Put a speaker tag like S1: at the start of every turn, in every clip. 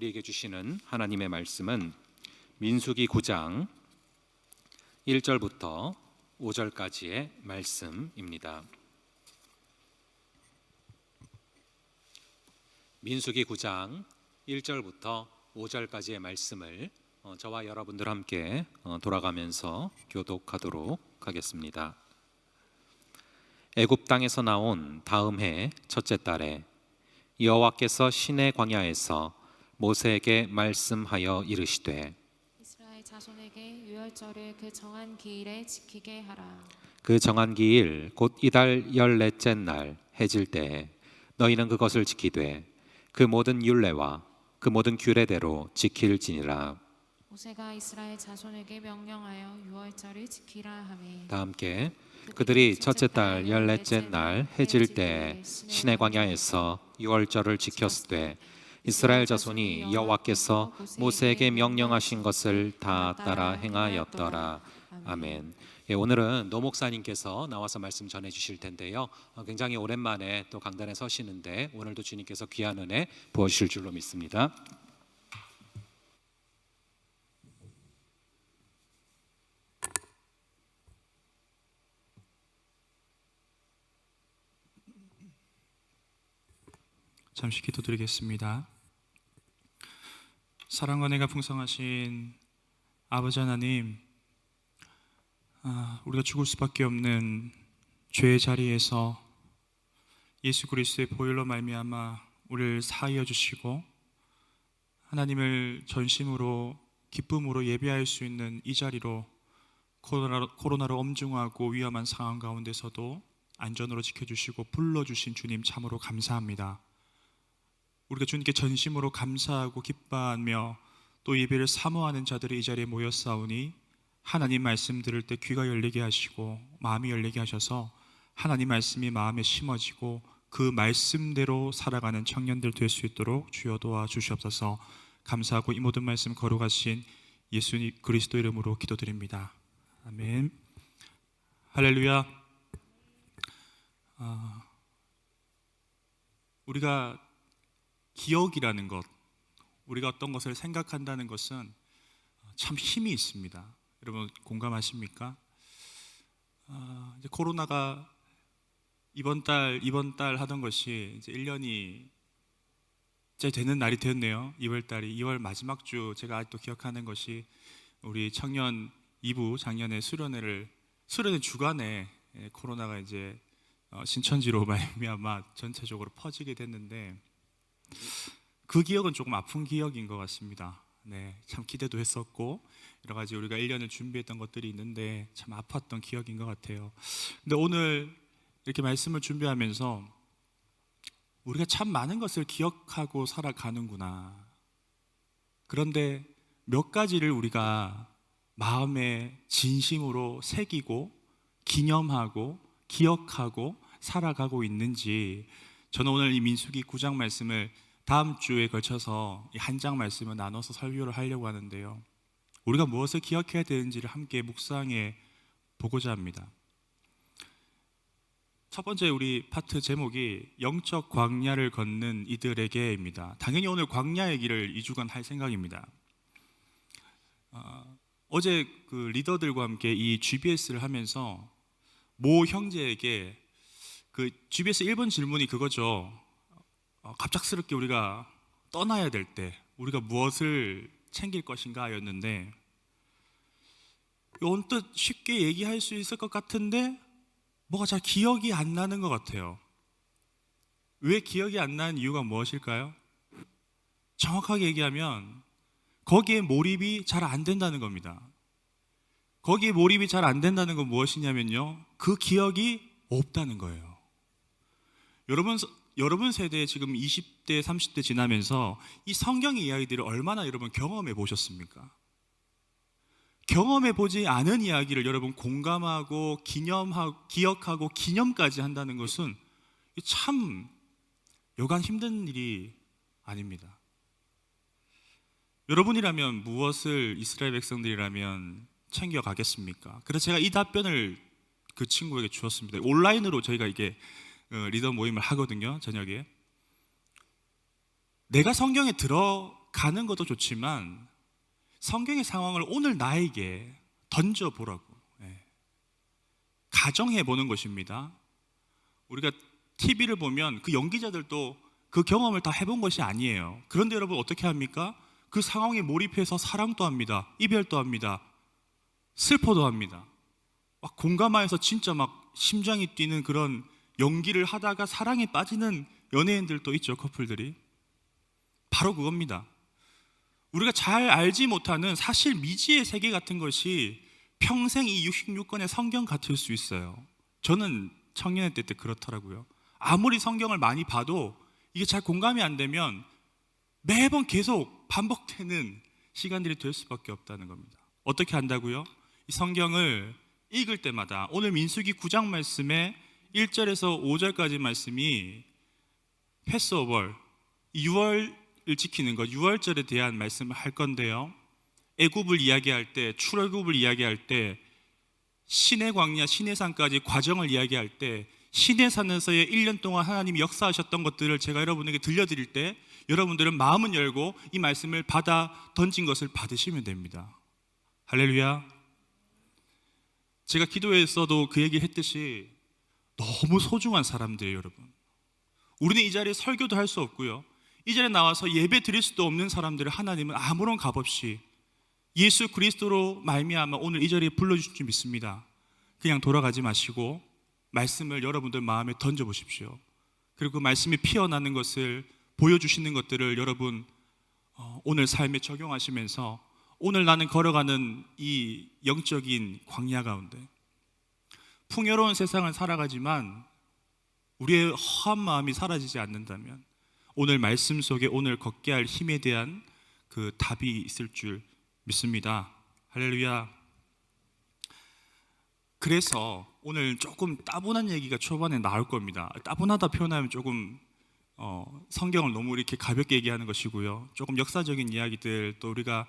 S1: 우리에게 주시는 하나님의 말씀은 민수기 9장 1절부터 5절까지의 말씀입니다. 민수기 9장 1절부터 5절까지의 말씀을 저와 여러분들 함께 돌아가면서 교독하도록 하겠습니다. 애굽 땅에서 나온 다음 해 첫째 달에 여호와께서 시내 광야에서 모세에게 말씀하여 이르시되
S2: 이스라엘 자손에게 유월절을 그 정한 기일에 지키게 하라.
S1: 그 정한 기일 곧 이달 14째 날 해질 때에 너희는 그것을 지키되 그 모든 율례와 그 모든 규례대로 지킬지니라.
S2: 모세가 이스라엘 자손에게 명령하여 유월절을 지키라 하매
S1: 다 함께 그들이 첫째 달 14째 날 해질 때에 시내 광야에서 유월절을 지켰으되 이스라엘 자손이 여호와께서 모세에게 명령하신 것을 다 따라 행하였더라. 아멘. 오늘은 노 목사님께서 나와서 말씀 전해 주실 텐데요. 굉장히 오랜만에 또 강단에 서시는데 오늘도 주님께서 귀한 은혜 부어주실 줄로 믿습니다.
S3: 잠시 기도드리겠습니다. 사랑과 은혜가 풍성하신 아버지 하나님, 우리가 죽을 수밖에 없는 죄의 자리에서 예수 그리스도의 보혈로 말미암아 우리를 사하여 주시고 하나님을 전심으로 기쁨으로 예배할 수 있는 이 자리로 코로나로 엄중하고 위험한 상황 가운데서도 안전으로 지켜주시고 불러주신 주님 참으로 감사합니다. 우리가 주님께 전심으로 감사하고 기뻐하며 또 예배를 사모하는 자들이 이 자리에 모였사오니 하나님 말씀 들을 때 귀가 열리게 하시고 마음이 열리게 하셔서 하나님 말씀이 마음에 심어지고 그 말씀대로 살아가는 청년들 될 수 있도록 주여 도와주시옵소서. 감사하고 이 모든 말씀 거룩하신 예수 그리스도 이름으로 기도드립니다. 아멘. 할렐루야. 우리가 기억이라는 것, 우리가 어떤 것을 생각한다는 것은 참 힘이 있습니다. 여러분 공감하십니까? 이제 코로나가 이번 달 하던 것이 이제 1년이 이제 되는 날이 되었네요. 2월 달이 2월 마지막 주, 제가 아직도 기억하는 것이 우리 청년 2부 작년에 수련회 주간에 코로나가 이제 신천지로 말미암아 전체적으로 퍼지게 됐는데 그 기억은 조금 아픈 기억인 것 같습니다. 네, 참 기대도 했었고 여러 가지 우리가 1년을 준비했던 것들이 있는데 참 아팠던 기억인 것 같아요. 근데 오늘 이렇게 말씀을 준비하면서 우리가 참 많은 것을 기억하고 살아가는구나. 그런데 몇 가지를 우리가 마음에 진심으로 새기고 기념하고 기억하고 살아가고 있는지, 저는 오늘 이 민수기 9장 말씀을 다음 주에 걸쳐서 한 장 말씀을 나눠서 설교를 하려고 하는데요. 우리가 무엇을 기억해야 되는지를 함께 묵상해 보고자 합니다. 첫 번째 우리 파트 제목이 영적 광야를 걷는 이들에게입니다. 당연히 오늘 광야 얘기를 2주간 할 생각입니다. 어제 그 리더들과 함께 이 GBS를 하면서 모 형제에게 그 GBS 1번 질문이 그거죠. 갑작스럽게 우리가 떠나야 될 때 우리가 무엇을 챙길 것인가 였는데, 언뜻 쉽게 얘기할 수 있을 것 같은데 뭐가 잘 기억이 안 나는 것 같아요. 왜 기억이 안 나는 이유가 무엇일까요? 정확하게 얘기하면 거기에 몰입이 잘 안 된다는 겁니다. 거기에 몰입이 잘 안 된다는 건 무엇이냐면요, 그 기억이 없다는 거예요. 여러분 세대에 지금 20대, 30대 지나면서 이 성경의 이야기들을 얼마나 여러분 경험해 보셨습니까? 경험해 보지 않은 이야기를 여러분 공감하고 기억하고 기념까지 한다는 것은 참 여간 힘든 일이 아닙니다. 여러분이라면 무엇을 이스라엘 백성들이라면 챙겨가겠습니까? 그래서 제가 이 답변을 그 친구에게 주었습니다. 온라인으로 저희가 이게 리더 모임을 하거든요, 저녁에. 내가 성경에 가는 것도 좋지만 성경의 상황을 오늘 나에게 던져보라고, 가정해 보는 것입니다. 우리가 TV를 보면 그 연기자들도 그 경험을 다 해본 것이 아니에요. 그런데 여러분 어떻게 합니까? 그 상황에 몰입해서 사랑도 합니다. 이별도 합니다. 슬퍼도 합니다. 막 공감하여서 진짜 막 심장이 뛰는 그런 연기를 하다가 사랑에 빠지는 연예인들도 있죠, 커플들이. 바로 그겁니다. 우리가 잘 알지 못하는 사실 미지의 세계 같은 것이 평생 이 66권의 성경 같을 수 있어요. 저는 청년의 때 그렇더라고요. 아무리 성경을 많이 봐도 이게 잘 공감이 안 되면 매번 계속 반복되는 시간들이 될 수밖에 없다는 겁니다. 어떻게 한다고요? 이 성경을 읽을 때마다 오늘 민수기 9장 말씀에 1절에서 5절까지 말씀이 패스오버, 유월을 지키는 것, 유월절에 대한 말씀을 할 건데요. 애굽을 이야기할 때, 출애굽을 이야기할 때, 신의 광야, 신의 산까지 과정을 이야기할 때, 신의 산에서의 1년 동안 하나님이 역사하셨던 것들을 제가 여러분에게 들려드릴 때 여러분들은 마음은 열고 이 말씀을 받아 던진 것을 받으시면 됩니다. 할렐루야. 제가 기도에서도 그 얘기를 했듯이 너무 소중한 사람들이에요, 여러분. 우리는 이 자리에 설교도 할 수 없고요, 이 자리에 나와서 예배 드릴 수도 없는 사람들을 하나님은 아무런 값 없이 예수 그리스도로 말미암아 오늘 이 자리에 불러주실 줄 믿습니다. 그냥 돌아가지 마시고 말씀을 여러분들 마음에 던져보십시오. 그리고 그 말씀이 피어나는 것을 보여주시는 것들을 여러분 오늘 삶에 적용하시면서 오늘 나는 걸어가는 이 영적인 광야 가운데 풍요로운 세상을 살아가지만 우리의 허한 마음이 사라지지 않는다면 오늘 말씀 속에 오늘 걷게 할 힘에 대한 그 답이 있을 줄 믿습니다. 할렐루야. 그래서 오늘 조금 따분한 얘기가 초반에 나올 겁니다. 따분하다 표현하면 조금 성경을 너무 이렇게 가볍게 얘기하는 것이고요, 조금 역사적인 이야기들, 또 우리가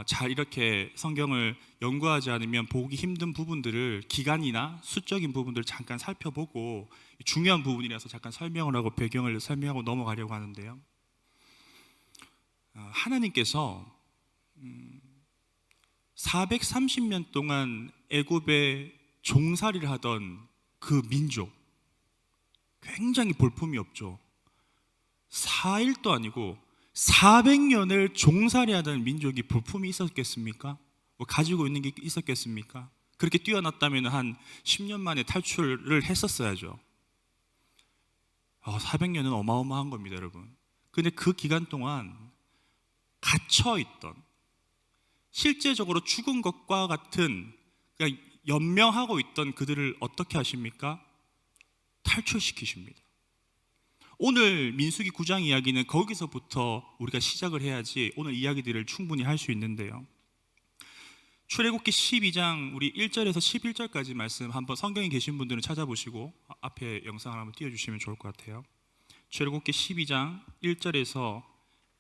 S3: 잘 이렇게 성경을 연구하지 않으면 보기 힘든 부분들을 기간이나 수적인 부분들을 잠깐 살펴보고 중요한 부분이라서 잠깐 설명을 하고 배경을 설명하고 넘어가려고 하는데요. 하나님께서 430년 동안 애굽에 종살이를 하던 그 민족, 굉장히 볼품이 없죠. 4일도 아니고 400년을 종살이하던 민족이 볼품이 있었겠습니까? 뭐 가지고 있는 게 있었겠습니까? 그렇게 뛰어났다면 한 10년 만에 탈출을 했었어야죠. 400년은 어마어마한 겁니다, 여러분. 근데 그 기간 동안 갇혀있던, 실제적으로 죽은 것과 같은, 그러니까 연명하고 있던 그들을 어떻게 하십니까? 탈출시키십니다. 오늘 민수기 9장 이야기는 거기서부터 우리가 시작을 해야지 오늘 이야기들을 충분히 할 수 있는데요. 출애굽기 12장 우리 1절에서 11절까지 말씀 한번 성경에 계신 분들은 찾아보시고 앞에 영상을 한번 띄워주시면 좋을 것 같아요. 출애굽기 12장 1절에서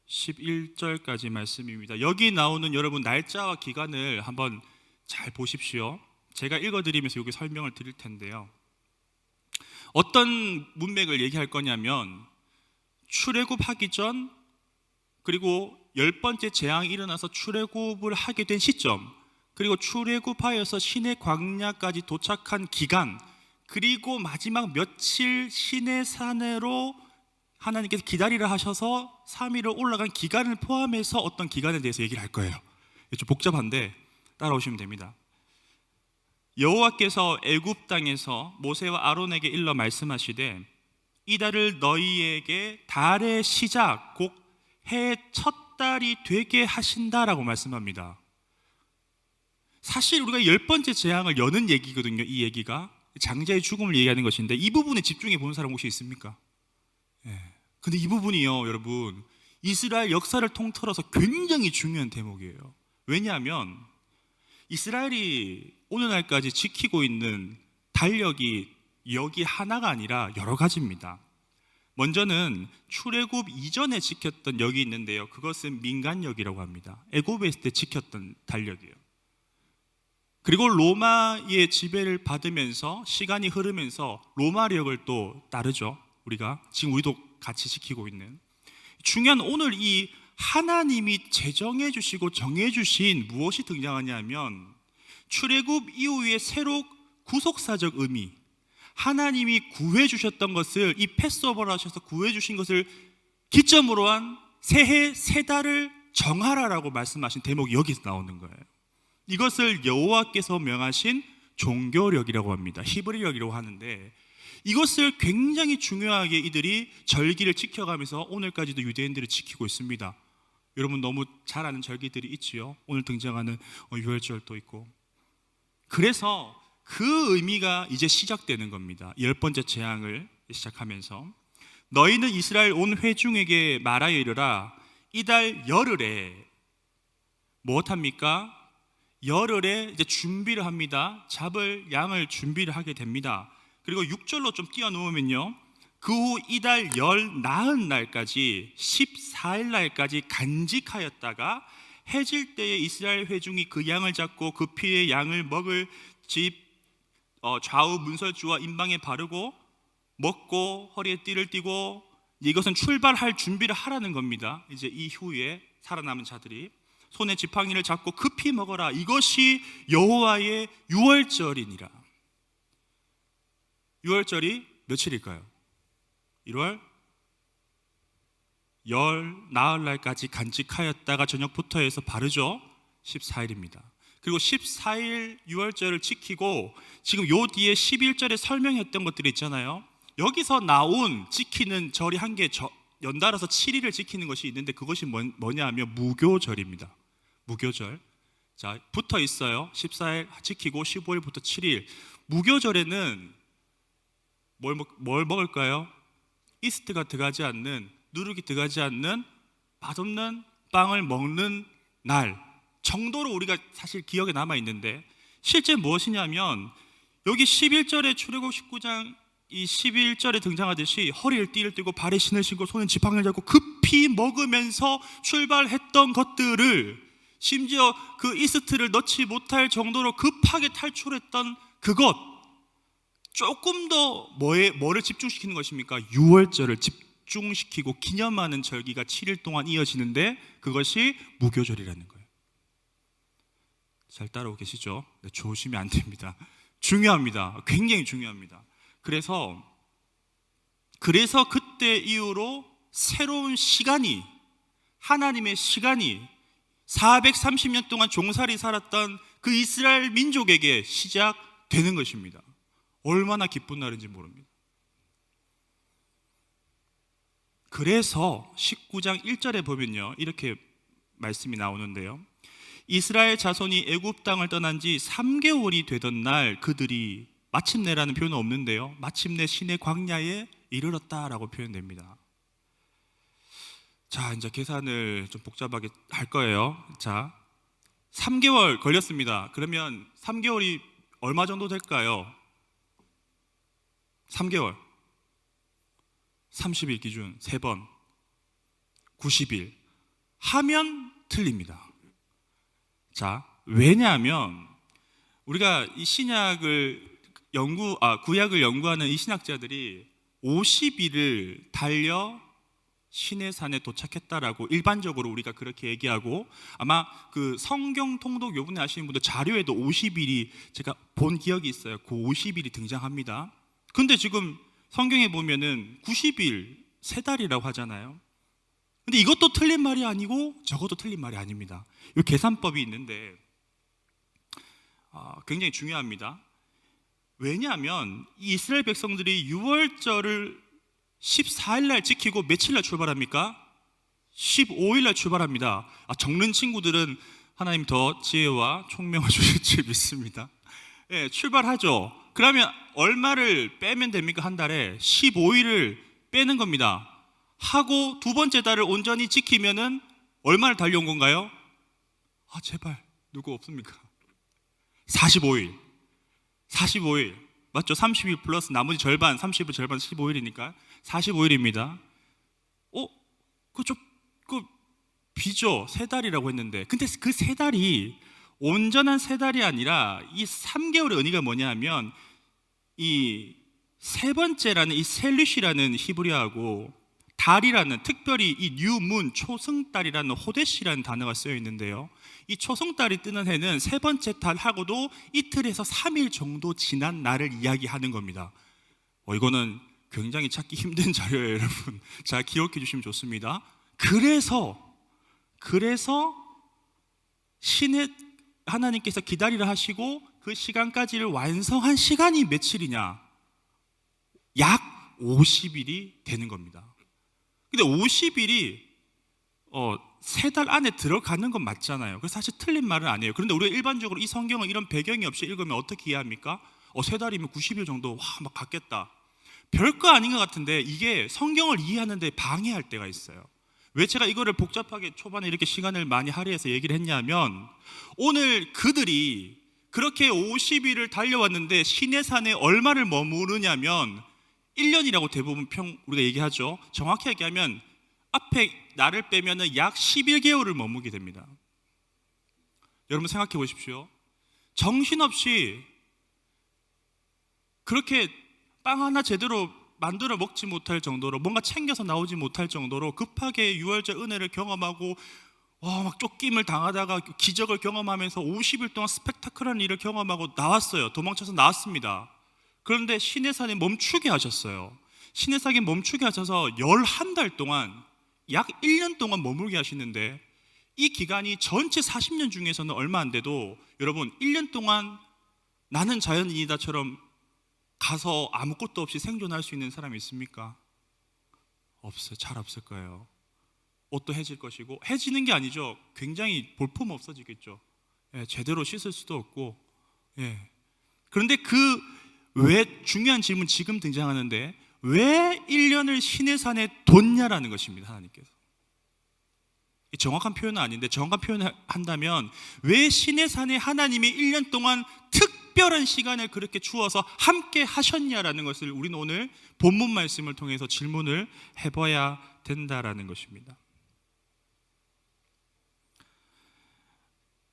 S3: 11절까지 말씀입니다. 여기 나오는 여러분 날짜와 기간을 한번 잘 보십시오. 제가 읽어드리면서 여기 설명을 드릴 텐데요. 어떤 문맥을 얘기할 거냐면 출애굽하기 전, 그리고 10번째 재앙이 일어나서 출애굽을 하게 된 시점, 그리고 출애굽하여서 신의 광야까지 도착한 기간, 그리고 마지막 며칠 신의 산으로 하나님께서 기다리라 하셔서 3일을 올라간 기간을 포함해서 어떤 기간에 대해서 얘기를 할 거예요. 좀 복잡한데 따라오시면 됩니다. 여호와께서 애굽 땅에서 모세와 아론에게 일러 말씀하시되 이 달을 너희에게 달의 시작 곧 해의 첫 달이 되게 하신다라고 말씀합니다. 사실 우리가 10번째 재앙을 여는 얘기거든요. 이 얘기가 장자의 죽음을 얘기하는 것인데 이 부분에 집중해 보는 사람 혹시 있습니까? 근데 이 부분이요, 여러분, 이스라엘 역사를 통틀어서 굉장히 중요한 대목이에요. 왜냐하면 이스라엘이 오늘날까지 지키고 있는 달력이 여기 하나가 아니라 여러 가지입니다. 먼저는 출애굽 이전에 지켰던 역이 있는데요, 그것은 민간역이라고 합니다. 애굽에 있을 때 지켰던 달력이에요. 그리고 로마의 지배를 받으면서 시간이 흐르면서 로마력을 또 따르죠. 우리가 지금 우리도 같이 지키고 있는 중요한 오늘 이 하나님이 제정해 주시고 정해 주신 무엇이 등장하냐면 출애굽 이후에 새로 구속사적 의미, 하나님이 구해 주셨던 것을, 이 패스오버를 하셔서 구해 주신 것을 기점으로 한 새해 세 달을 정하라라고 말씀하신 대목이 여기서 나오는 거예요. 이것을 여호와께서 명하신 종교력이라고 합니다. 히브리력이라고 하는데, 이것을 굉장히 중요하게 이들이 절기를 지켜가면서 오늘까지도 유대인들이 지키고 있습니다. 여러분 너무 잘 아는 절기들이 있지요. 오늘 등장하는 유월절도 있고. 그래서 그 의미가 이제 시작되는 겁니다. 10번째 재앙을 시작하면서, 너희는 이스라엘 온 회중에게 말하여 이르라. 이달 열흘에 무엇합니까? 열흘에 이제 준비를 합니다. 잡을 양을 준비를 하게 됩니다. 그리고 6절로 좀 띄워놓으면요, 그 후 이달 열 나흔 날까지 14일 날까지 간직하였다가 해질 때에 이스라엘 회중이 그 양을 잡고 그 피의 양을 먹을 집 좌우 문설주와 임방에 바르고 먹고 허리에 띠를 띠고, 이것은 출발할 준비를 하라는 겁니다. 이제 이후에 살아남은 자들이 손에 지팡이를 잡고 급히 먹어라. 이것이 여호와의 유월절이니라. 유월절이 며칠일까요? 1월 열 나흘날까지 간직하였다가 저녁부터 해서 바르죠. 14일입니다. 그리고 14일 유월절을 지키고, 지금 요 뒤에 11절에 설명했던 것들이 있잖아요. 여기서 나온 지키는 절이 한 개, 연달아서 7일을 지키는 것이 있는데, 그것이 뭐냐 하면 무교절입니다. 무교절. 자, 붙어 있어요. 14일 지키고 15일부터 7일. 무교절에는 뭘 먹을까요? 이스트가 들어가지 않는, 누룩이 들어가지 않는 맛없는 빵을 먹는 날 정도로 우리가 사실 기억에 남아 있는데, 실제 무엇이냐면 여기 11절에 출애굽 19장 이 11절에 등장하듯이 허리를 띠를 띠고 발에 신을 신고 손에 지팡이를 잡고 급히 먹으면서 출발했던 것들을, 심지어 그 이스트를 넣지 못할 정도로 급하게 탈출했던 그것, 조금 더 뭐를 집중시키는 것입니까? 유월절을 집중시키고 기념하는 절기가 7일 동안 이어지는데, 그것이 무교절이라는 거예요. 잘 따라오고 계시죠? 네, 조심히 안 됩니다. 중요합니다. 굉장히 중요합니다. 그래서 그때 이후로 새로운 시간이, 하나님의 시간이 430년 동안 종살이 살았던 그 이스라엘 민족에게 시작되는 것입니다. 얼마나 기쁜 날인지 모릅니다. 그래서 19장 1절에 보면요, 이렇게 말씀이 나오는데요, 이스라엘 자손이 애굽 땅을 떠난 지 3개월이 되던 날 그들이, 마침내라는 표현은 없는데요, 마침내 시내 광야에 이르렀다라고 표현됩니다. 자, 이제 계산을 좀 복잡하게 할 거예요. 자, 3개월 걸렸습니다. 그러면 3개월이 얼마 정도 될까요? 3개월 30일 기준 3번 90일 하면 틀립니다. 자, 왜냐하면 우리가 이 신약을 구약을 연구하는 이 신학자들이 50일을 달려 시내산에 도착했다라고 일반적으로 우리가 그렇게 얘기하고, 아마 그 성경 통독 요번에 하시는 분들 자료에도 50일이 제가 본 기억이 있어요. 그 50일이 등장합니다. 근데 지금 성경에 보면은 90일, 3달이라고 하잖아요. 근데 이것도 틀린 말이 아니고 저것도 틀린 말이 아닙니다. 이 계산법이 있는데 굉장히 중요합니다. 왜냐하면 이 이스라엘 백성들이 유월절을 14일 날 지키고 며칠 날 출발합니까? 15일 날 출발합니다. 적는 친구들은 하나님 더 지혜와 총명을 주실 줄 믿습니다. 예, 출발하죠. 그러면 얼마를 빼면 됩니까? 한 달에 15일을 빼는 겁니다. 하고 두 번째 달을 온전히 지키면은 얼마를 달려온 건가요? 제발 누구 없습니까? 45일 맞죠? 30일 플러스 나머지 절반, 30일 절반 15일이니까 45일입니다. 그 비죠. 3달이라고 했는데, 근데 그 3달이 온전한 3달이 아니라 이 3개월의 의미가 뭐냐 하면, 이 세 번째라는 이 셀리시라는 히브리어하고 달이라는, 특별히 이 뉴문, 초승달이라는 호데시라는 단어가 쓰여 있는데요, 이 초승달이 뜨는 해는 세 번째 달하고도 이틀에서 3일 정도 지난 날을 이야기하는 겁니다. 이거는 굉장히 찾기 힘든 자료예요, 여러분. 잘 기억해 주시면 좋습니다. 그래서 신의 하나님께서 기다리라 하시고 그 시간까지를 완성한 시간이 며칠이냐? 약 50일이 되는 겁니다. 근데 50일이 세 달 안에 들어가는 건 맞잖아요. 그래서 사실 틀린 말은 아니에요. 그런데 우리가 일반적으로 이 성경을 이런 배경이 없이 읽으면 어떻게 이해합니까? 세 달이면 90일 정도 막 갔겠다. 별거 아닌 것 같은데 이게 성경을 이해하는데 방해할 때가 있어요. 왜 제가 이거를 복잡하게 초반에 이렇게 시간을 많이 할애해서 얘기를 했냐면, 오늘 그들이 그렇게 50일을 달려왔는데 시내산에 얼마를 머무르냐면 1년이라고 대부분 우리가 얘기하죠. 정확히 얘기하면 앞에 날을 빼면 약 11개월을 머무르게 됩니다. 여러분 생각해 보십시오. 정신없이 그렇게 빵 하나 제대로 만들어 먹지 못할 정도로, 뭔가 챙겨서 나오지 못할 정도로 급하게 유월절 은혜를 경험하고 막 쫓김을 당하다가 기적을 경험하면서 50일 동안 스펙타클한 일을 경험하고 나왔어요. 도망쳐서 나왔습니다. 그런데 시내산에 멈추게 하셨어요. 시내산에 멈추게 하셔서 11달 동안, 약 1년 동안 머물게 하시는데, 이 기간이 전체 40년 중에서는 얼마 안 돼도 여러분 1년 동안 나는 자연인이다처럼 가서 아무것도 없이 생존할 수 있는 사람이 있습니까? 없어요. 잘 없을 거예요. 옷도 해질 것이고, 해지는 게 아니죠. 굉장히 볼품 없어지겠죠. 제대로 씻을 수도 없고. 그런데 왜 중요한 질문 지금 등장하는데, 왜 1년을 시내산에 뒀냐라는 것입니다. 하나님께서. 정확한 표현은 아닌데, 정확한 표현을 한다면 왜 시내산에 하나님이 1년 동안 특별한 시간을 그렇게 주어서 함께 하셨냐라는 것을 우리는 오늘 본문 말씀을 통해서 질문을 해봐야 된다라는 것입니다.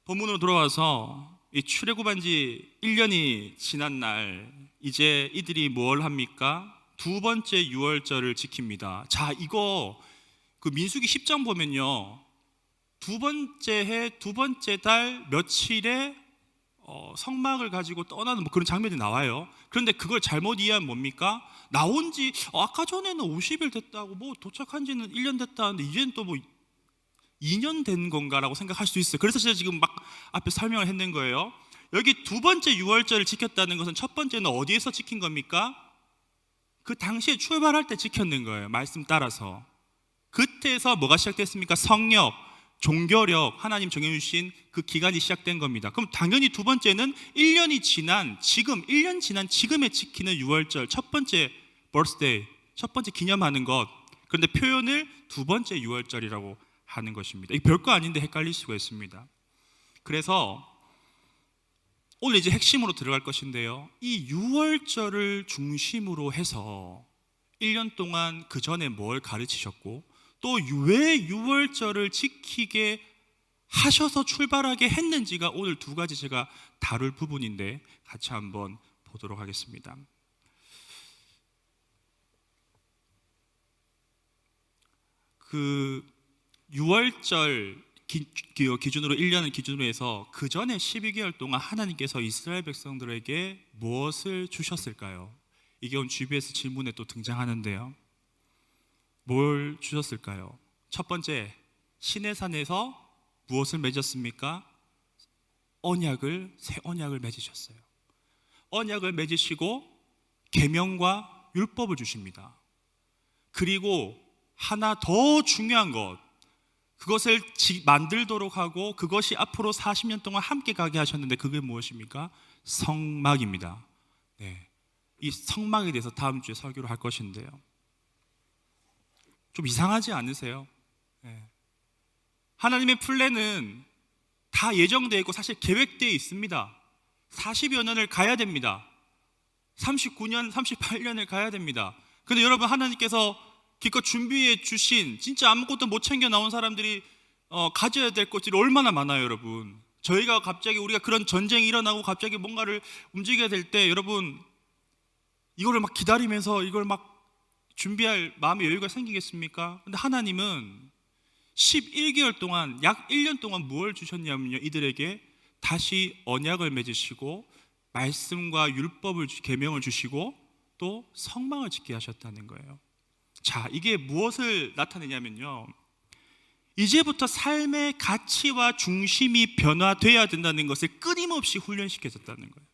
S3: 본문으로 돌아와서 이 출애굽한 지 1년이 지난 날, 이제 이들이 뭘 합니까? 두 번째 유월절을 지킵니다. 자, 이거 그 민수기 10장 보면요, 두 번째 해, 두 번째 달 며칠에 성막을 가지고 떠나는 그런 장면이 나와요. 그런데 그걸 잘못 이해하면 뭡니까? 나온 지 아까 전에는 50일 됐다고, 도착한 지는 1년 됐다는데 이제는 또 2년 된 건가라고 생각할 수 있어요. 그래서 제가 지금 막 앞에 설명을 했는 거예요. 여기 두 번째 유월절을 지켰다는 것은 첫 번째는 어디에서 지킨 겁니까? 그 당시에 출발할 때 지켰는 거예요. 말씀 따라서. 그때에서 뭐가 시작됐습니까? 성역, 종교력, 하나님 정해주신 그 기간이 시작된 겁니다. 그럼 당연히 두 번째는 1년이 지난 지금, 1년 지난 지금에 지키는 유월절, 첫 번째 birthday, 첫 번째 기념하는 것. 그런데 표현을 두 번째 유월절이라고 하는 것입니다. 이게 별거 아닌데 헷갈릴 수가 있습니다. 그래서 오늘 이제 핵심으로 들어갈 것인데요, 이 유월절을 중심으로 해서 1년 동안 그 전에 뭘 가르치셨고, 또 왜 유월절을 지키게 하셔서 출발하게 했는지가 오늘 두 가지 제가 다룰 부분인데 같이 한번 보도록 하겠습니다. 그 유월절 기준으로 1년을 기준으로 해서 그 전에 12개월 동안 하나님께서 이스라엘 백성들에게 무엇을 주셨을까요? 이게 오늘 GBS 질문에 또 등장하는데요, 뭘 주셨을까요? 첫 번째, 시내산에서 무엇을 맺었습니까? 새 언약을 맺으셨어요. 언약을 맺으시고 계명과 율법을 주십니다. 그리고 하나 더 중요한 것, 그것을 만들도록 하고 그것이 앞으로 40년 동안 함께 가게 하셨는데 그게 무엇입니까? 성막입니다. 이 성막에 대해서 다음 주에 설교를 할 것인데요, 좀 이상하지 않으세요? 하나님의 플랜은 다 예정되어 있고 사실 계획되어 있습니다. 40여 년을 가야 됩니다. 39년, 38년을 가야 됩니다. 그런데 여러분, 하나님께서 기껏 준비해 주신, 진짜 아무것도 못 챙겨 나온 사람들이 가져야 될 것들이 얼마나 많아요, 여러분. 우리가 그런 전쟁이 일어나고 갑자기 뭔가를 움직여야 될 때, 여러분, 이거를 막 기다리면서 이걸 막 준비할 마음의 여유가 생기겠습니까? 근데 하나님은 11개월 동안, 약 1년 동안 무엇을 주셨냐면요, 이들에게 다시 언약을 맺으시고 말씀과 율법을 계명을 주시고 또 성막을 짓게 하셨다는 거예요. 자, 이게 무엇을 나타내냐면요, 이제부터 삶의 가치와 중심이 변화돼야 된다는 것을 끊임없이 훈련시켜줬다는 거예요.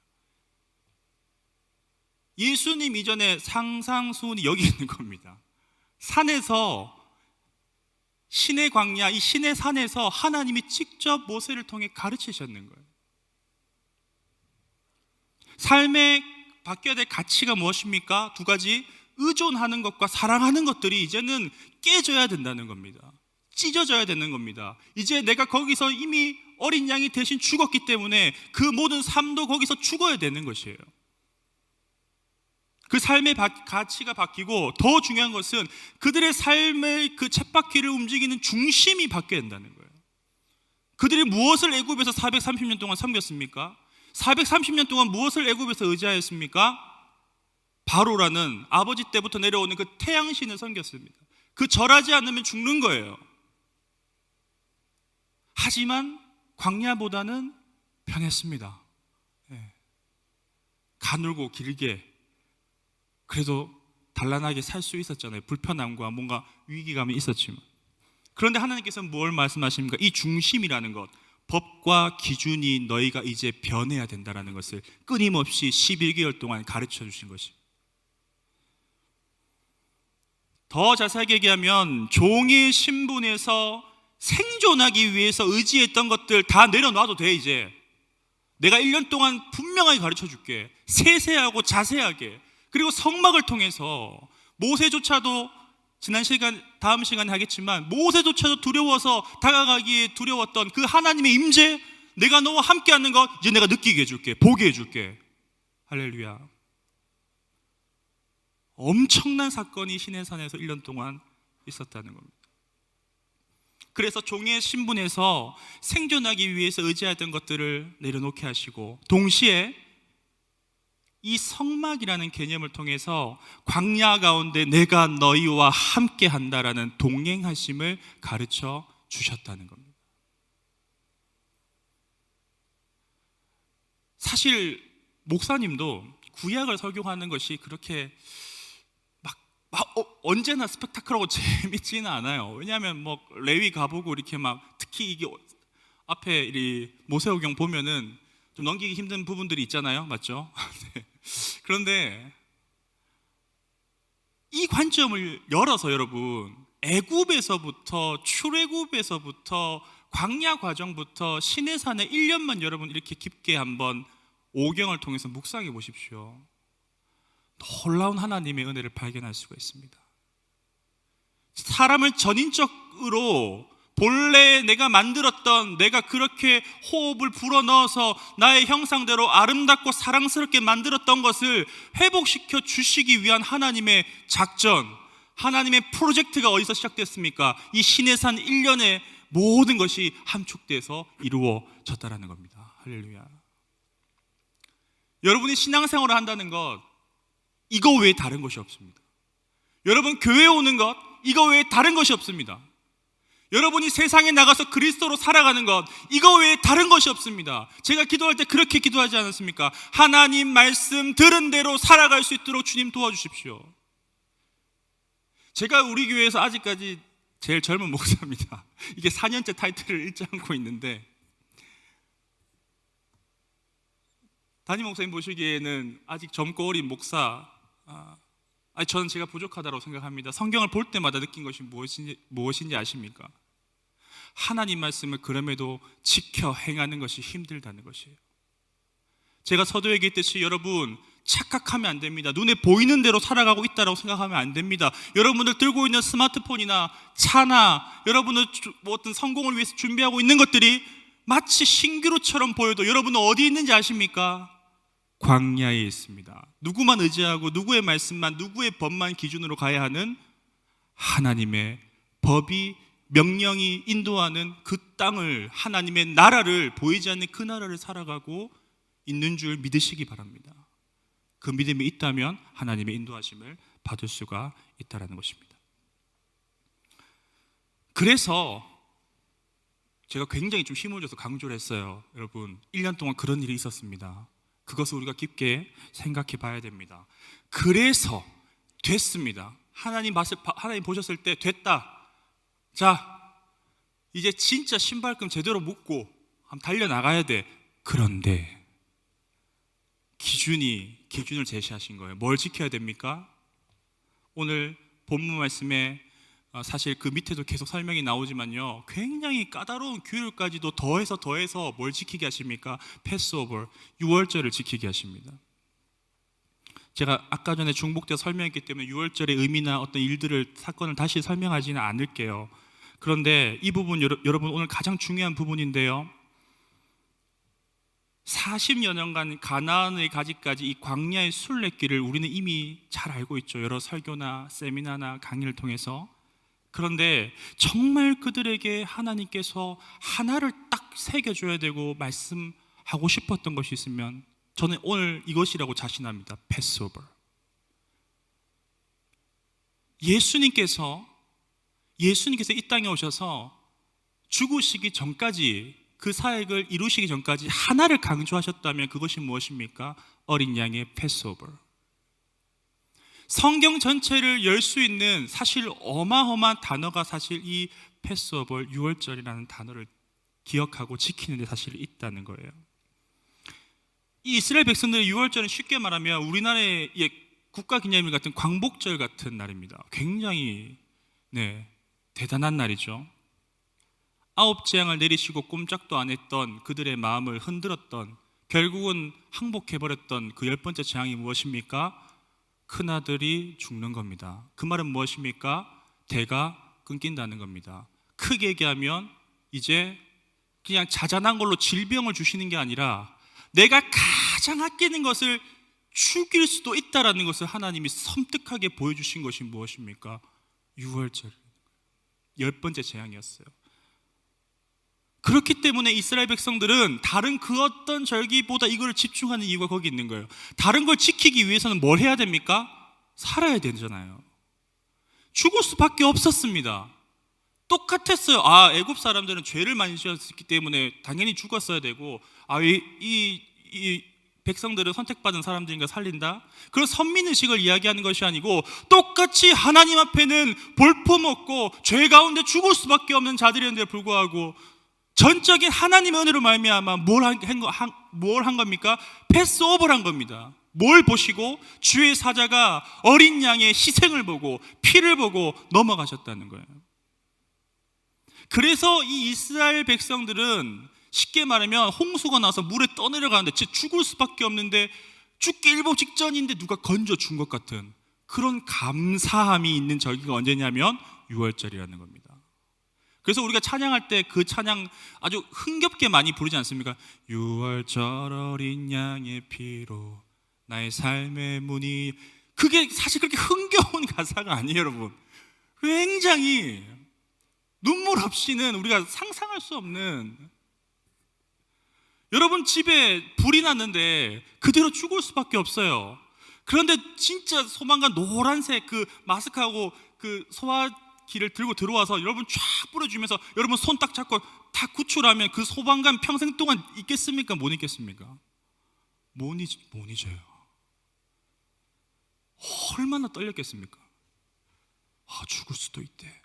S3: 예수님 이전에 상상수훈이 여기 있는 겁니다. 산에서, 신의 광야, 이 신의 산에서 하나님이 직접 모세를 통해 가르치셨는 거예요. 삶에 바뀌어야 될 가치가 무엇입니까? 두 가지, 의존하는 것과 사랑하는 것들이 이제는 깨져야 된다는 겁니다. 찢어져야 되는 겁니다. 이제 내가 거기서 이미 어린 양이 대신 죽었기 때문에 그 모든 삶도 거기서 죽어야 되는 것이에요. 그 삶의 가치가 바뀌고, 더 중요한 것은 그들의 삶의 그 쳇바퀴를 움직이는 중심이 바뀌어야 된다는 거예요. 그들이 무엇을 애굽에서 430년 동안 섬겼습니까? 430년 동안 무엇을 애굽에서 의지하였습니까? 바로라는 아버지 때부터 내려오는 그 태양신을 섬겼습니다. 그 절하지 않으면 죽는 거예요. 하지만 광야보다는 편했습니다. 가늘고 길게, 그래도 단란하게 살 수 있었잖아요. 불편함과 뭔가 위기감이 있었지만. 그런데 하나님께서는 뭘 말씀하십니까? 이 중심이라는 것, 법과 기준이 너희가 이제 변해야 된다는 것을 끊임없이 11개월 동안 가르쳐 주신 것입니다. 더 자세하게 얘기하면 종의 신분에서 생존하기 위해서 의지했던 것들 다 내려놔도 돼. 이제 내가 1년 동안 분명하게 가르쳐 줄게. 세세하고 자세하게. 그리고 성막을 통해서 모세조차도, 지난 시간, 다음 시간에 하겠지만, 모세조차도 두려워서 다가가기에 두려웠던 그 하나님의 임재, 내가 너와 함께하는 것 이제 내가 느끼게 해줄게, 보게 해줄게. 할렐루야. 엄청난 사건이 시내산에서 1년 동안 있었다는 겁니다. 그래서 종의 신분에서 생존하기 위해서 의지하던 것들을 내려놓게 하시고, 동시에 이 성막이라는 개념을 통해서 광야 가운데 내가 너희와 함께 한다라는 동행하심을 가르쳐 주셨다는 겁니다. 사실 목사님도 구약을 설교하는 것이 그렇게 언제나 스펙타클하고 재밌지는 않아요. 왜냐하면 뭐 레위 가보고 이렇게 특히 이게 앞에 이 모세오경 보면은 좀 넘기기 힘든 부분들이 있잖아요, 맞죠? 네. 그런데 이 관점을 열어서 여러분, 애굽에서부터, 출애굽에서부터, 광야 과정부터 시내산에 1년만 여러분 이렇게 깊게 한번 오경을 통해서 묵상해 보십시오. 놀라운 하나님의 은혜를 발견할 수가 있습니다. 사람을 전인적으로 본래 내가 만들었던, 내가 그렇게 호흡을 불어넣어서 나의 형상대로 아름답고 사랑스럽게 만들었던 것을 회복시켜 주시기 위한 하나님의 작전, 하나님의 프로젝트가 어디서 시작됐습니까? 이 시내산 1년의 모든 것이 함축돼서 이루어졌다는 겁니다. 할렐루야. 여러분이 신앙생활을 한다는 것, 이거 외에 다른 것이 없습니다. 여러분 교회에 오는 것, 이거 외에 다른 것이 없습니다. 여러분이 세상에 나가서 그리스도로 살아가는 것, 이거 외에 다른 것이 없습니다. 제가 기도할 때 그렇게 기도하지 않았습니까? 하나님 말씀 들은 대로 살아갈 수 있도록 주님 도와주십시오. 제가 우리 교회에서 아직까지 제일 젊은 목사입니다. 이게 4년째 타이틀을 잃지 않고 있는데, 담임 목사님 보시기에는 아직 젊고 어린 목사, 저는 제가 부족하다고 생각합니다. 성경을 볼 때마다 느낀 것이 무엇인지 아십니까? 하나님 말씀을 그럼에도 지켜 행하는 것이 힘들다는 것이에요. 제가 서두에 얘기했듯이 여러분, 착각하면 안 됩니다. 눈에 보이는 대로 살아가고 있다고 생각하면 안 됩니다. 여러분들 들고 있는 스마트폰이나 차나 여러분들 어떤 성공을 위해서 준비하고 있는 것들이 마치 신기루처럼 보여도 여러분은 어디 있는지 아십니까? 광야에 있습니다. 누구만 의지하고 누구의 말씀만, 누구의 법만 기준으로 가야 하는 하나님의 법이, 명령이 인도하는 그 땅을, 하나님의 나라를, 보이지 않는 그 나라를 살아가고 있는 줄 믿으시기 바랍니다. 그 믿음이 있다면 하나님의 인도하심을 받을 수가 있다라는 것입니다. 그래서 제가 굉장히 좀 힘을 줘서 강조를 했어요. 여러분, 1년 동안 그런 일이 있었습니다. 그것을 우리가 깊게 생각해 봐야 됩니다. 그래서 됐습니다. 하나님 보셨을 때 됐다. 자, 이제 진짜 신발끈 제대로 묶고 한번 달려나가야 돼. 그런데 기준을 제시하신 거예요. 뭘 지켜야 됩니까? 오늘 본문 말씀에 사실 그 밑에도 계속 설명이 나오지만요, 굉장히 까다로운 규율까지도 더해서 뭘 지키게 하십니까? 패스오버, 유월절을 지키게 하십니다. 제가 아까 전에 중복 때 설명했기 때문에 유월절의 의미나 어떤 사건을 다시 설명하지는 않을게요. 그런데 이 부분 여러분 오늘 가장 중요한 부분인데요, 40여 년간 가나안의 가지까지 이 광야의 순례길을 우리는 이미 잘 알고 있죠. 여러 설교나 세미나나 강의를 통해서. 그런데 정말 그들에게 하나님께서 하나를 딱 새겨줘야 되고 말씀하고 싶었던 것이 있으면 저는 오늘 이것이라고 자신합니다. 패스오버. 예수님께서 이 땅에 오셔서 죽으시기 전까지, 그 사역을 이루시기 전까지 하나를 강조하셨다면 그것이 무엇입니까? 어린 양의 패스오버. 성경 전체를 열 수 있는 사실 어마어마한 단어가 사실 이 패스오버, 유월절이라는 단어를 기억하고 지키는 데 사실 있다는 거예요. 이 이스라엘 백성들의 유월절은 쉽게 말하면 우리나라의 국가기념일 같은 광복절 같은 날입니다. 굉장히 대단한 날이죠. 9재앙을 내리시고 꼼짝도 안 했던 그들의 마음을 흔들었던, 결국은 항복해버렸던 그 10번째 재앙이 무엇입니까? 큰아들이 죽는 겁니다. 그 말은 무엇입니까? 대가 끊긴다는 겁니다. 크게 얘기하면 이제 그냥 자잘한 걸로 질병을 주시는 게 아니라 내가 가장 아끼는 것을 죽일 수도 있다라는 것을 하나님이 섬뜩하게 보여주신 것이 무엇입니까? 유월절, 10번째 재앙이었어요. 그렇기 때문에 이스라엘 백성들은 다른 그 어떤 절기보다 이걸 집중하는 이유가 거기 있는 거예요. 다른 걸 지키기 위해서는 뭘 해야 됩니까? 살아야 되잖아요. 죽을 수밖에 없었습니다. 똑같았어요. 애굽 사람들은 죄를 많이 지었기 때문에 당연히 죽었어야 되고, 이 백성들은 선택받은 사람들인가 살린다? 그런 선민의식을 이야기하는 것이 아니고, 똑같이 하나님 앞에는 볼품없고 죄 가운데 죽을 수밖에 없는 자들이었는데 불구하고 전적인 하나님의 은혜로 말미암아 뭘 한 겁니까? 패스오버를 한 겁니다. 뭘 보시고? 주의 사자가 어린 양의 희생을 보고 피를 보고 넘어가셨다는 거예요. 그래서 이 이스라엘 백성들은 쉽게 말하면 홍수가 나서 물에 떠내려가는데 진짜 죽을 수밖에 없는데, 죽기 일보 직전인데 누가 건져 준 것 같은 그런 감사함이 있는 절기가 언제냐면 유월절이라는 겁니다. 그래서 우리가 찬양할 때 그 찬양 아주 흥겹게 많이 부르지 않습니까? 유월절 어린 양의 피로 나의 삶의 문이. 그게 사실 그렇게 흥겨운 가사가 아니에요, 여러분. 굉장히 눈물 없이는 우리가 상상할 수 없는. 여러분 집에 불이 났는데 그대로 죽을 수밖에 없어요. 그런데 진짜 소방관 노란색 그 마스크하고 그 소화기를 들고 들어와서 여러분 쫙 뿌려주면서 여러분 손 딱 잡고 다 구출하면 그 소방관 평생 동안 있겠습니까? 못 있겠습니까? 못 잊어요. 얼마나 떨렸겠습니까? 죽을 수도 있대.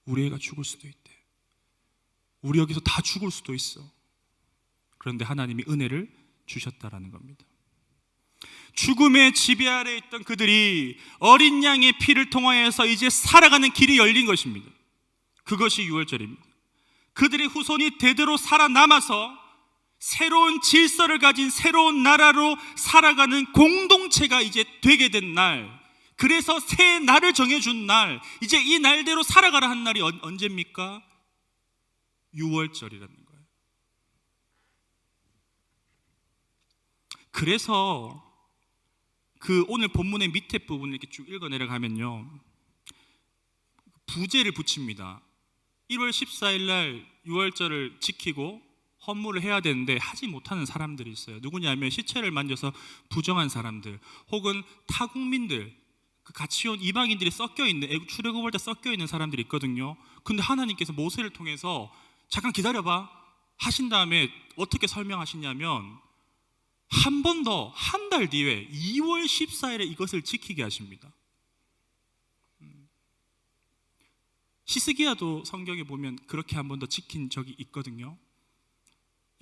S3: 우리 애가 죽을 수도 있대. 우리 여기서 다 죽을 수도 있어. 그런데 하나님이 은혜를 주셨다라는 겁니다. 죽음의 지배 아래 있던 그들이 어린 양의 피를 통하여서 이제 살아가는 길이 열린 것입니다. 그것이 유월절입니다. 그들의 후손이 대대로 살아남아서 새로운 질서를 가진 새로운 나라로 살아가는 공동체가 이제 되게 된 날, 그래서 새 날을 정해준 날, 이제 이 날대로 살아가라 한 날이 언제입니까? 유월절이라는 거예요. 그래서 그 오늘 본문의 밑에 부분을 이렇게 쭉 읽어 내려가면요, 부제를 붙입니다. 1월 14일 날 유월절을 지키고 헌물을 해야 되는데 하지 못하는 사람들이 있어요. 누구냐면 시체를 만져서 부정한 사람들, 혹은 타국민들, 그 같이 온 이방인들이 섞여 있는, 출애굽할 때 섞여 있는 사람들이 있거든요. 근데 하나님께서 모세를 통해서 잠깐 기다려봐 하신 다음에 어떻게 설명하시냐면 한 번 더, 한 달 뒤에 2월 14일에 이것을 지키게 하십니다. 히스기야도 성경에 보면 그렇게 한 번 더 지킨 적이 있거든요.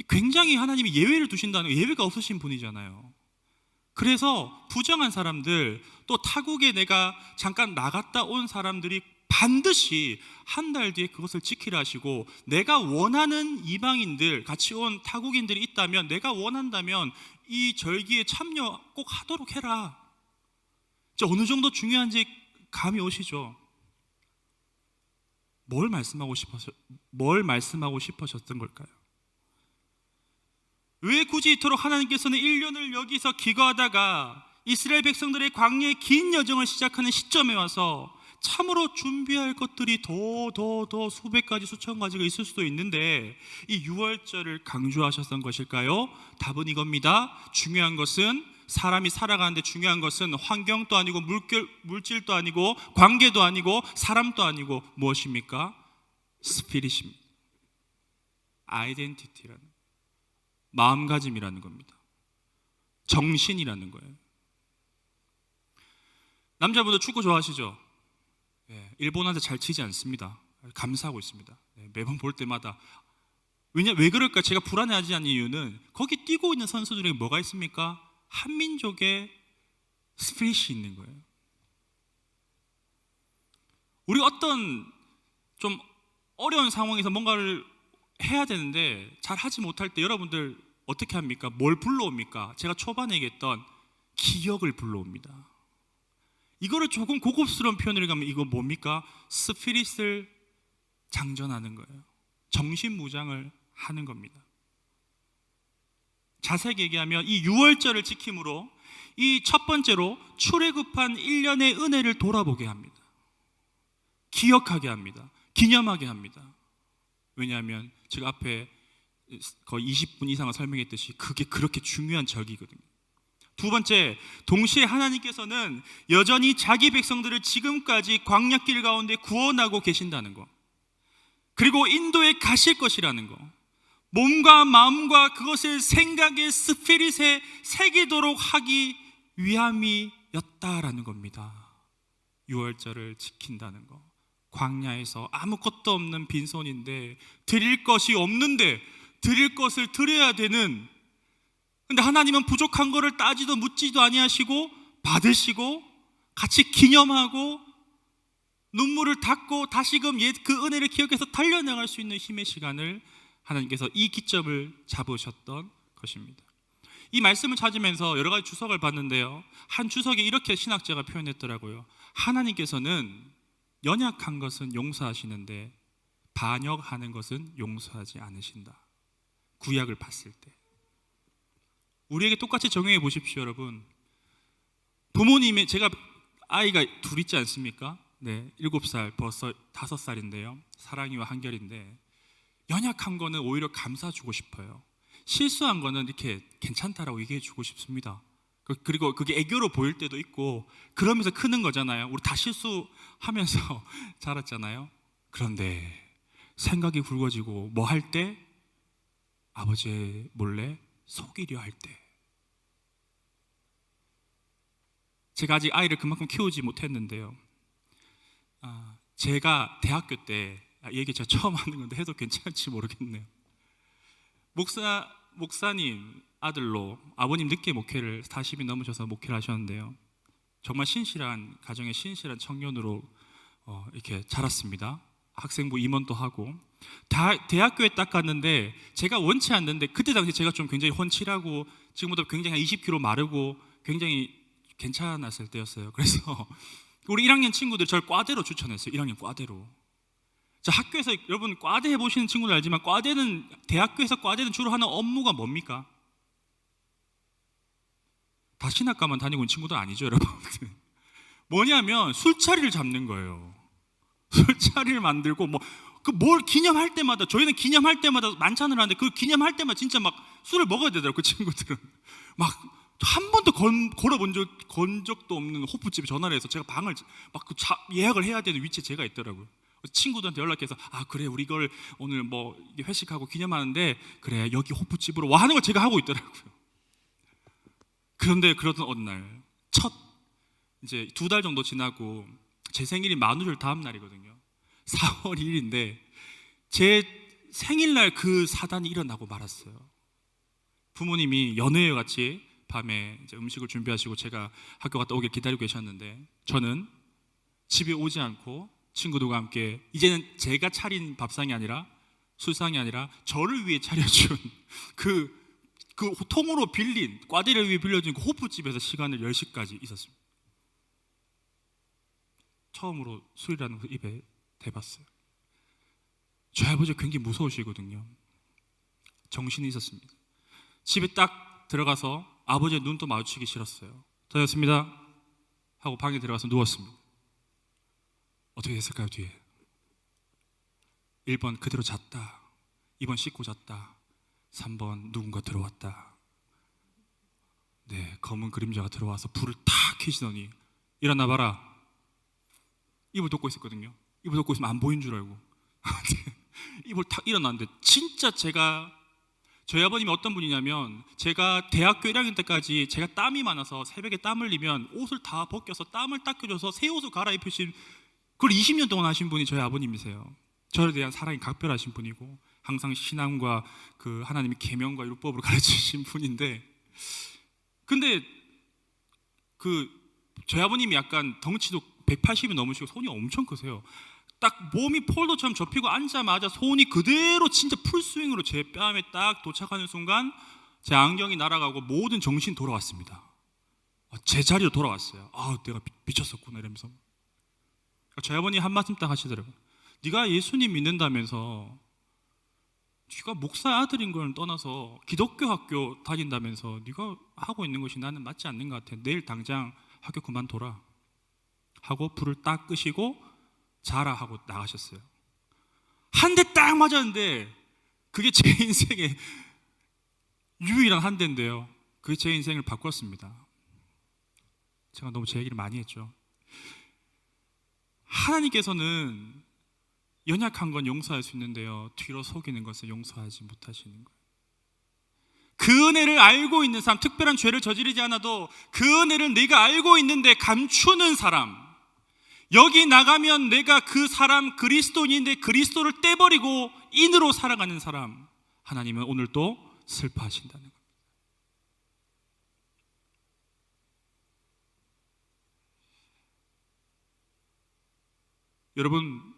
S3: 굉장히 하나님이 예외를 두신다는, 예외가 없으신 분이잖아요. 그래서 부정한 사람들, 또 타국에 내가 잠깐 나갔다 온 사람들이 반드시 한 달 뒤에 그것을 지키라 하시고, 내가 원하는 이방인들, 같이 온 타국인들이 있다면, 내가 원한다면 이 절기에 참여 꼭 하도록 해라. 어느 정도 중요한지 감이 오시죠? 뭘 말씀하고 싶으셨던 걸까요? 왜 굳이 이토록 하나님께서는 1년을 여기서 기거하다가 이스라엘 백성들의 광야의 긴 여정을 시작하는 시점에 와서 참으로 준비할 것들이 더 수백 가지 수천 가지가 있을 수도 있는데 이 유월절을 강조하셨던 것일까요? 답은 이겁니다. 중요한 것은, 사람이 살아가는데 중요한 것은 환경도 아니고 물질도 아니고 관계도 아니고 사람도 아니고 무엇입니까? 스피릿입니다. 아이덴티티라는, 마음가짐이라는 겁니다. 정신이라는 거예요. 남자분들 축구 좋아하시죠? 일본한테 잘 치지 않습니다. 감사하고 있습니다. 매번 볼 때마다. 왜 그럴까? 제가 불안해하지 않는 이유는 거기 뛰고 있는 선수들에게 뭐가 있습니까? 한민족의 스피릿이 있는 거예요. 우리 어떤 좀 어려운 상황에서 뭔가를 해야 되는데 잘 하지 못할 때 여러분들 어떻게 합니까? 뭘 불러옵니까? 제가 초반에 얘기했던 기억을 불러옵니다. 이거를 조금 고급스러운 표현을 가면 이거 뭡니까? 스피릿을 장전하는 거예요. 정신무장을 하는 겁니다. 자세히 얘기하면 이 유월절을 지킴으로 이 첫 번째로 출애굽한 1년의 은혜를 돌아보게 합니다. 기억하게 합니다. 기념하게 합니다. 왜냐하면 제가 앞에 거의 20분 이상을 설명했듯이 그게 그렇게 중요한 절기거든요. 두 번째, 동시에 하나님께서는 여전히 자기 백성들을 지금까지 광야길 가운데 구원하고 계신다는 것, 그리고 인도에 가실 것이라는 것, 몸과 마음과 그것을 생각의 스피릿에 새기도록 하기 위함이었다라는 겁니다. 유월절을 지킨다는 것, 광야에서 아무것도 없는 빈손인데 드릴 것이 없는데 드릴 것을 드려야 되는, 근데 하나님은 부족한 거를 따지도 묻지도 아니하시고 받으시고 같이 기념하고 눈물을 닦고 다시금 그 은혜를 기억해서 달려나갈 수 있는 힘의 시간을 하나님께서 이 기점을 잡으셨던 것입니다. 이 말씀을 찾으면서 여러 가지 주석을 봤는데요, 한 주석에 이렇게 신학자가 표현했더라고요. 하나님께서는 연약한 것은 용서하시는데 반역하는 것은 용서하지 않으신다. 구약을 봤을 때 우리에게 똑같이 적용해 보십시오. 여러분, 부모님의, 제가 아이가 둘 있지 않습니까? 7살, 벌써 5살인데요 사랑이와 한결인데, 연약한 거는 오히려 감싸주고 싶어요. 실수한 거는 이렇게 괜찮다라고 얘기해 주고 싶습니다. 그리고 그게 애교로 보일 때도 있고, 그러면서 크는 거잖아요. 우리 다 실수하면서 자랐잖아요. 그런데 생각이 굵어지고 뭐 할 때? 아버지 몰래 속이려 할 때. 제가 아직 아이를 그만큼 키우지 못했는데요, 제가 대학교 때, 이 얘기 제가 처음 하는 건데 해도 괜찮을지 모르겠네요. 목사님 아들로 아버님 늦게 목회를 40이 넘으셔서 목회를 하셨는데요, 정말 신실한 가정의 신실한 청년으로 이렇게 자랐습니다. 학생부 임원도 하고 대학교에 딱 갔는데 제가 원치 않는데, 그때 당시 제가 좀 굉장히 훤칠하고 지금보다 굉장히 한 20kg 마르고 굉장히 괜찮았을 때였어요. 그래서 우리 1학년 친구들 저를 과대로 추천했어요. 1학년 과대로. 자, 학교에서 여러분 과대 해보시는 친구들 알지만 과대는, 대학교에서 과대는 주로 하는 업무가 뭡니까? 다 신학과만 다니고 있는 친구들 아니죠, 여러분. 뭐냐면 술자리를 잡는 거예요. 술자리를 만들고 뭘 기념할 때마다, 저희는 기념할 때마다 만찬을 하는데 그 기념할 때마다 진짜 막 술을 먹어야 되더라고요. 그 친구들은 막 한 번도 건 적도 없는 호프집에 전화를 해서 제가 방을 막 예약을 해야 되는 위치에 제가 있더라고요. 친구들한테 연락해서 그래 우리 이걸 오늘 뭐 회식하고 기념하는데 그래 여기 호프집으로 와 하는 걸 제가 하고 있더라고요. 그런데 그러던 어느 날 이제 2달 정도 지나고 제 생일이 만우절 다음 날이거든요. 4월 1일인데 제 생일날 그 사단이 일어나고 말았어요. 부모님이 연회와 같이 밤에 이제 음식을 준비하시고 제가 학교 갔다 오길 기다리고 계셨는데 저는 집에 오지 않고 친구들과 함께 이제는 제가 차린 밥상이 아니라 술상이 아니라 저를 위해 차려준 그 통으로 빌린 꽈대를 위해 빌려준 그 호프집에서 시간을 10시까지 있었습니다. 처음으로 술이라는 거 입에 대봤어요. 저희 아버지가 굉장히 무서우시거든요. 정신이 있었습니다. 집에 딱 들어가서 아버지의 눈도 마주치기 싫었어요. 저였습니다 하고 방에 들어가서 누웠습니다. 어떻게 됐을까요? 뒤에 1번 그대로 잤다, 2번 씻고 잤다, 3번 누군가 들어왔다. 네, 검은 그림자가 들어와서 불을 탁 켜시더니 일어나 봐라. 이불 덮고 있었거든요. 이불 덮고 있으면 안 보인 줄 알고 이불 탁 일어났는데 진짜 저희 아버님이 어떤 분이냐면 제가 대학교 1학년 때까지 제가 땀이 많아서 새벽에 땀 흘리면 옷을 다 벗겨서 땀을 닦여줘서 새 옷을 갈아입히신 그걸 20년 동안 하신 분이 저희 아버님이세요. 저에 대한 사랑이 각별하신 분이고 항상 신앙과 그 하나님의 계명과 율법을 가르치신 분인데 근데 저희 아버님이 약간 덩치도 180이 넘으시고 손이 엄청 크세요. 딱 몸이 폴더처럼 접히고 앉자마자 손이 그대로 진짜 풀스윙으로 제 뺨에 딱 도착하는 순간 제 안경이 날아가고 모든 정신이 돌아왔습니다. 제 자리로 돌아왔어요. 내가 미쳤었구나 이러면서. 저희 아버님이 한 말씀 딱 하시더라고요. 네가 예수님 믿는다면서 네가 목사 아들인 걸 떠나서 기독교 학교 다닌다면서 네가 하고 있는 것이 나는 맞지 않는 것 같아. 내일 당장 학교 그만둬라 하고 불을 딱 끄시고 자라 하고 나가셨어요. 한 대 딱 맞았는데 그게 제 인생의 유일한 한 대인데요. 그게 제 인생을 바꿨습니다. 제가 너무 제 얘기를 많이 했죠. 하나님께서는 연약한 건 용서할 수 있는데요, 뒤로 속이는 것을 용서하지 못하시는 거예요. 그 은혜를 알고 있는 사람, 특별한 죄를 저지르지 않아도 그 은혜를 내가 알고 있는데 감추는 사람, 여기 나가면 내가 그 사람 그리스도인인데 그리스도를 떼버리고 인으로 살아가는 사람, 하나님은 오늘 또 슬퍼하신다는 겁니다.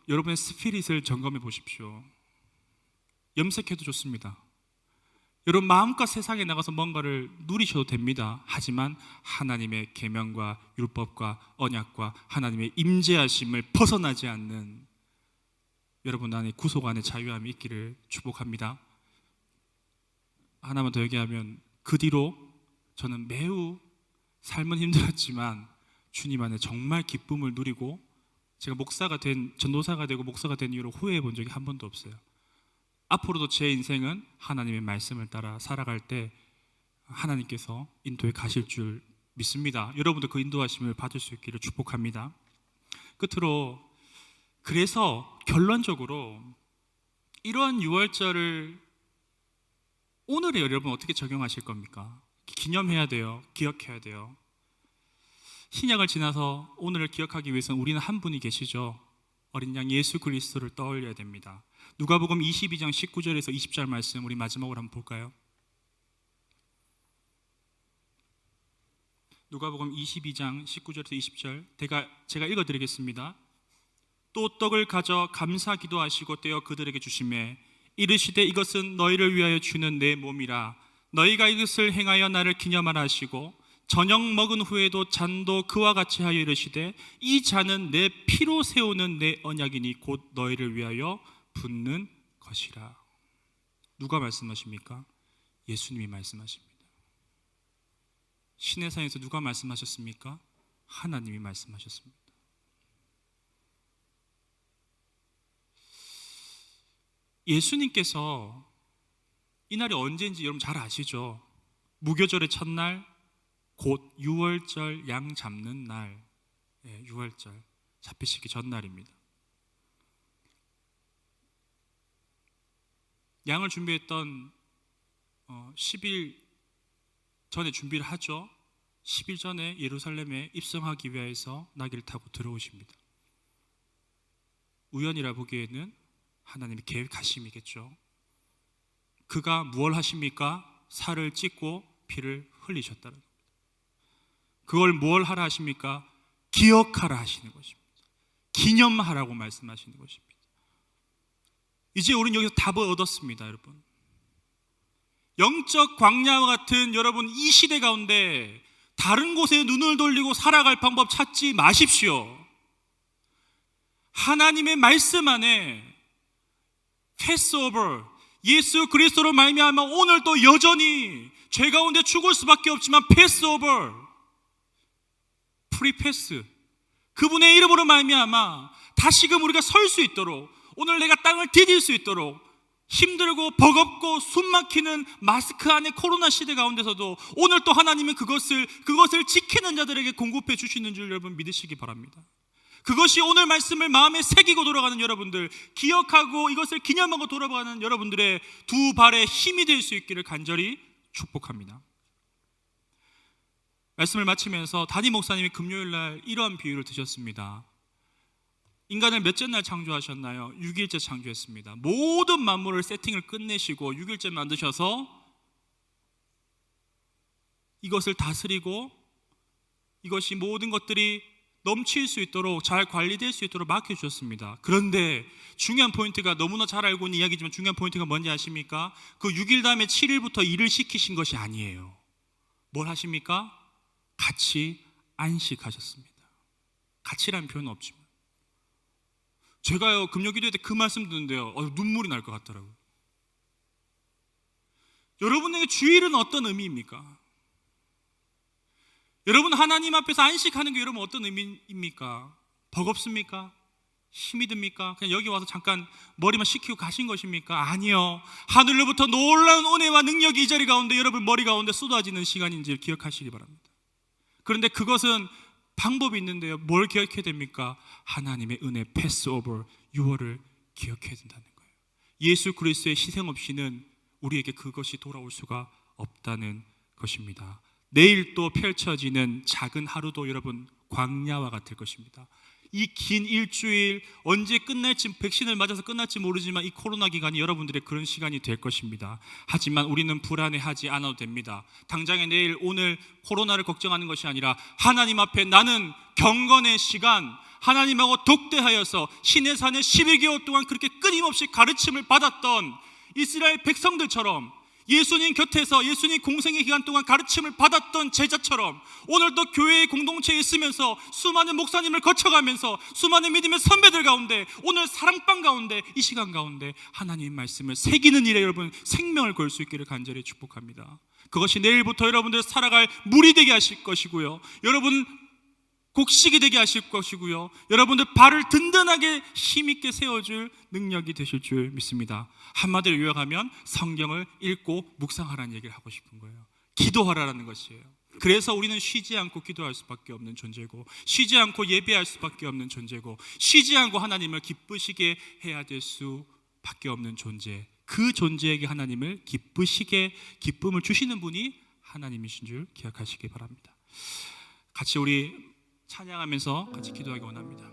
S3: 여러분의 스피릿을 점검해 보십시오. 염색해도 좋습니다. 여러분 마음껏 세상에 나가서 뭔가를 누리셔도 됩니다. 하지만 하나님의 계명과 율법과 언약과 하나님의 임재하심을 벗어나지 않는 여러분 안에 구속 안에 자유함이 있기를 축복합니다. 하나만 더 얘기하면 그 뒤로 저는 매우 삶은 힘들었지만 주님 안에 정말 기쁨을 누리고 제가 전도사가 되고 목사가 된 이후로 후회해 본 적이 한 번도 없어요. 앞으로도 제 인생은 하나님의 말씀을 따라 살아갈 때 하나님께서 인도에 가실 줄 믿습니다. 여러분도 그 인도하심을 받을 수 있기를 축복합니다. 끝으로 그래서 결론적으로 이러한 유월절을 오늘의 여러분 어떻게 적용하실 겁니까? 기념해야 돼요. 기억해야 돼요. 신약을 지나서 오늘을 기억하기 위해서는 우리는 한 분이 계시죠. 어린 양 예수 그리스도를 떠올려야 됩니다. 누가복음 22장 19절에서 20절 말씀 우리 마지막으로 한번 볼까요? 누가복음 22장 19절에서 20절 제가 읽어드리겠습니다. 또 떡을 가져 감사 기도하시고 떼어 그들에게 주시매 이르시되 이것은 너희를 위하여 주는 내 몸이라 너희가 이것을 행하여 나를 기념하라 하시고 저녁 먹은 후에도 잔도 그와 같이 하여 이르시되 이 잔은 내 피로 세우는 내 언약이니 곧 너희를 위하여 붓는 것이라. 누가 말씀하십니까? 예수님이 말씀하십니다. 시내산에서 누가 말씀하셨습니까? 하나님이 말씀하셨습니다. 예수님께서 이날이 언제인지 여러분 잘 아시죠? 무교절의 첫날 곧 유월절 양 잡는 날, 유월절 잡히시기 전날입니다. 양을 준비했던 10일 전에 준비를 하죠. 10일 전에 예루살렘에 입성하기 위해서 나귀를 타고 들어오십니다. 우연이라 보기에는 하나님의 계획하심이겠죠. 그가 무엇을 하십니까? 살을 찢고 피를 흘리셨다는 겁니다. 그걸 뭘 하라 하십니까? 기억하라 하시는 것입니다. 기념하라고 말씀하시는 것입니다. 이제 우리는 여기서 답을 얻었습니다, 여러분. 영적 광야와 같은 여러분 이 시대 가운데 다른 곳에 눈을 돌리고 살아갈 방법 찾지 마십시오. 하나님의 말씀 안에 패스오버, 예수 그리스도로 말미암아 오늘도 여전히 죄 가운데 죽을 수밖에 없지만 패스오버, 프리패스, 그분의 이름으로 말미암아 다시금 우리가 설 수 있도록, 오늘 내가 땅을 디딜 수 있도록, 힘들고 버겁고 숨막히는 마스크 안에 코로나 시대 가운데서도 오늘 또 하나님은 그것을 지키는 자들에게 공급해 주시는 줄 여러분 믿으시기 바랍니다. 그것이 오늘 말씀을 마음에 새기고 돌아가는 여러분들, 기억하고 이것을 기념하고 돌아가는 여러분들의 두 발의 힘이 될 수 있기를 간절히 축복합니다. 말씀을 마치면서 담임 목사님이 금요일 날 이러한 비유를 드셨습니다. 인간을 몇째 날 창조하셨나요? 6일째 창조했습니다. 모든 만물을 세팅을 끝내시고 6일째 만드셔서 이것을 다스리고 이것이 모든 것들이 넘칠 수 있도록, 잘 관리될 수 있도록 맡겨주셨습니다. 그런데 중요한 포인트가, 너무나 잘 알고 있는 이야기지만 중요한 포인트가 뭔지 아십니까? 그 6일 다음에 7일부터 일을 시키신 것이 아니에요. 뭘 하십니까? 같이 안식하셨습니다. 같이라는 표현은 없지만 제가요 금요기도회 때 그 말씀 듣는데요 눈물이 날 것 같더라고요. 여러분에게 주일은 어떤 의미입니까? 여러분 하나님 앞에서 안식하는 게 여러분 어떤 의미입니까? 버겁습니까? 힘이 듭니까? 그냥 여기 와서 잠깐 머리만 식히고 가신 것입니까? 아니요. 하늘로부터 놀라운 은혜와 능력이 이 자리 가운데 여러분 머리 가운데 쏟아지는 시간인지를 기억하시기 바랍니다. 그런데 그것은 방법이 있는데요. 뭘 기억해야 됩니까? 하나님의 은혜, 패스오버, 유월을 기억해야 된다는 거예요. 예수 그리스도의 희생 없이는 우리에게 그것이 돌아올 수가 없다는 것입니다. 내일 또 펼쳐지는 작은 하루도 여러분 광야와 같을 것입니다. 이 긴 일주일 언제 끝날지, 백신을 맞아서 끝날지 모르지만 이 코로나 기간이 여러분들의 그런 시간이 될 것입니다. 하지만 우리는 불안해하지 않아도 됩니다. 당장에 내일 오늘 코로나를 걱정하는 것이 아니라 하나님 앞에 나는 경건의 시간, 하나님하고 독대하여서 시내산에 12개월 동안 그렇게 끊임없이 가르침을 받았던 이스라엘 백성들처럼, 예수님 곁에서 예수님 공생의 기간 동안 가르침을 받았던 제자처럼 오늘도 교회의 공동체에 있으면서 수많은 목사님을 거쳐가면서 수많은 믿음의 선배들 가운데, 오늘 사랑방 가운데, 이 시간 가운데 하나님의 말씀을 새기는 일에 여러분 생명을 걸 수 있기를 간절히 축복합니다. 그것이 내일부터 여러분들 살아갈 물이 되게 하실 것이고요, 여러분 곡식이 되게 하실 것이고요, 여러분들 발을 든든하게 힘있게 세워줄 능력이 되실 줄 믿습니다. 한마디로 요약하면 성경을 읽고 묵상하라는 얘기를 하고 싶은 거예요. 기도하라는 것이에요. 그래서 우리는 쉬지 않고 기도할 수밖에 없는 존재고, 쉬지 않고 예배할 수밖에 없는 존재고, 쉬지 않고 하나님을 기쁘시게 해야 될 수밖에 없는 존재, 그 존재에게 하나님을 기쁘시게, 기쁨을 주시는 분이 하나님이신 줄 기억하시기 바랍니다. 같이 우리 찬양하면서 같이 기도하기 원합니다.